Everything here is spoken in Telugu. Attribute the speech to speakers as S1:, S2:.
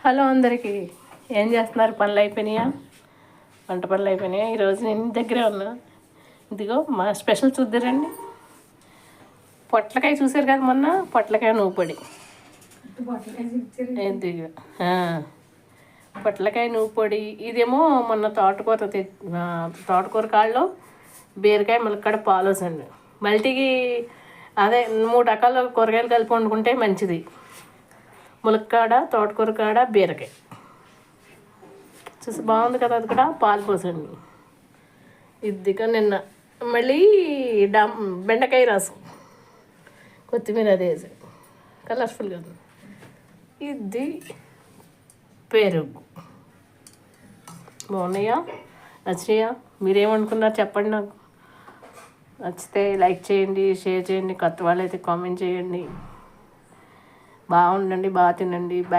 S1: హలో అందరికీ. ఏం చేస్తున్నారు? పనులు అయిపోయినాయా? వంట పనులు అయిపోయినాయా? ఈరోజు నేను ఇంటి దగ్గరే ఉన్నా. ఇదిగో మా స్పెషల్ చూద్దరండి. పొట్లకాయ చూసారు కదా మొన్న, పొట్లకాయ నూపొడి. ఇదిగో పొట్లకాయ నూపొడి. ఇదేమో మొన్న తోటకూర కాళ్ళు, బీరకాయ, ములక్కాడ పాలోసండి. మల్టీకి అదే 3 రకాల కూరగాయలు కలిపి వండుకుంటే మంచిది. ములక్కాడ, తోటకూర కాడ, బీరకాయ చూసి బాగుంది కదా. అది కూడా పాలు పోసండి. ఇదిగా నిన్న మళ్ళీ బెండకాయ రసం, కొత్తిమీర అది వేసి కలర్ఫుల్గా ఉంది. ఇది పెరుగు. బాగున్నాయా? నచ్చినాయా? మీరేమనుకున్నారు చెప్పండి నాకు. నచ్చితే లైక్ చేయండి, షేర్ చేయండి, కొత్త వాళ్ళైతే కామెంట్ చేయండి. బాగుండండి, బాగా తినండి. బాయ్.